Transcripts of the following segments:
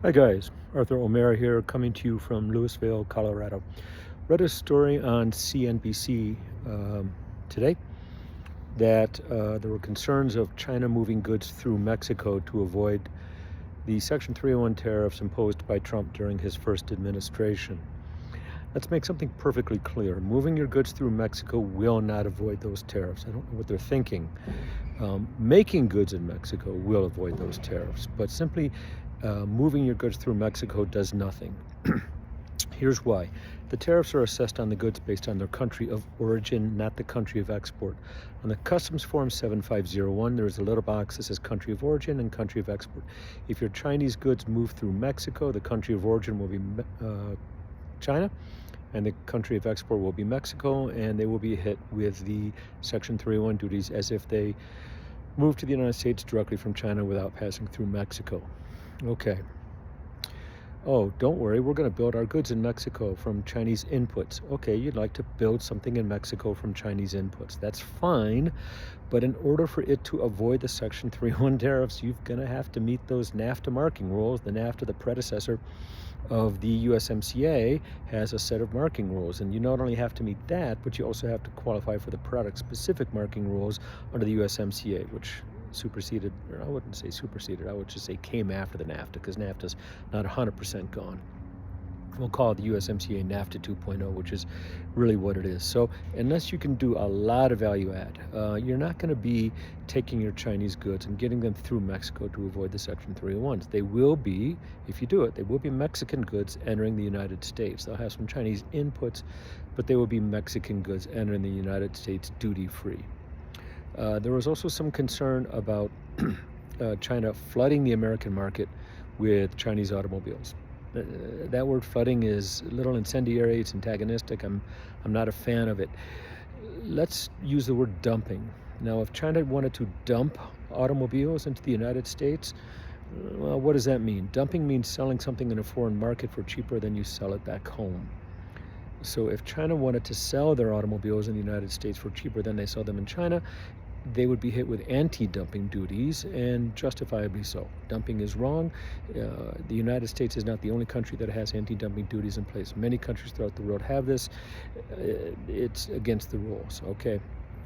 Hi guys, Arthur O'Mara here, coming to you from Louisville, Colorado. Read a story on CNBC today that there were concerns of China moving goods through Mexico to avoid the Section 301 tariffs imposed by Trump during his first administration. Let's make something perfectly clear. Moving your goods through Mexico will not avoid those tariffs. I don't know what they're thinking. Making goods in Mexico will avoid those tariffs, but simply moving your goods through Mexico does nothing. Here's why. The tariffs are assessed on the goods based on their country of origin, not the country of export. On the Customs Form 7501, there is a little box that says country of origin and country of export. If your Chinese goods move through Mexico, the country of origin will be China, and the country of export will be Mexico, and they will be hit with the Section 301 duties as if they moved to the United States directly from China without passing through Mexico. Okay. Oh, don't worry, we're going to build our goods in Mexico from Chinese inputs. Okay, you'd like to build something in Mexico from Chinese inputs. That's fine, but in order for it to avoid the Section 301 tariffs, you're going to have to meet those NAFTA marking rules. The NAFTA, the predecessor of the USMCA, has a set of marking rules, and you not only have to meet that, but you also have to qualify for the product-specific marking rules under the USMCA, which superseded, or I wouldn't say superseded, I would just say came after the NAFTA, because NAFTA's not 100% gone. We'll call it the USMCA NAFTA 2.0, which is really what it is. So unless you can do a lot of value add, you're not going to be taking your Chinese goods and getting them through Mexico to avoid the Section 301s. They will be, if you do it, they will be Mexican goods entering the United States. They'll have some Chinese inputs, but they will be Mexican goods entering the United States duty-free. There was also some concern about China flooding the American market with Chinese automobiles. That word flooding is a little incendiary, it's antagonistic, I'm not a fan of it. Let's use the word dumping. Now, if China wanted to dump automobiles into the United States, well, what does that mean? Dumping means selling something in a foreign market for cheaper than you sell it back home. So if China wanted to sell their automobiles in the United States for cheaper than they sell them in China, they would be hit with anti-dumping duties, and justifiably so. Dumping is wrong. The United States is not the only country that has anti-dumping duties in place. Many countries throughout the world have this. It's against the rules, okay?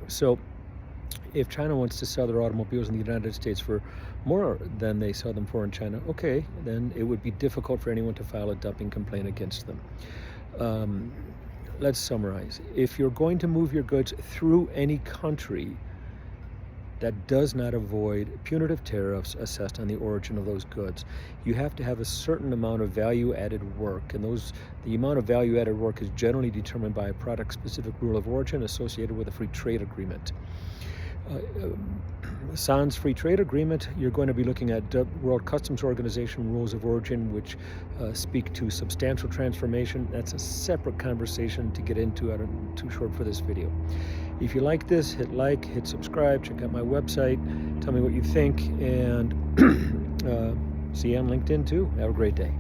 So if China wants to sell their automobiles in the United States for more than they sell them for in China, okay, then it would be difficult for anyone to file a dumping complaint against them. Let's summarize. If you're going to move your goods through any country, that does not avoid punitive tariffs assessed on the origin of those goods. You have to have a certain amount of value-added work, and the amount of value-added work is generally determined by a product-specific rule of origin associated with a free trade agreement. Sans free trade agreement, you're going to be looking at World Customs Organization rules of origin, which speak to substantial transformation. That's a separate conversation to get into. I'm too short for this video. If you like this, hit like, hit subscribe, check out my website, tell me what you think, and see you on LinkedIn too. Have a great day.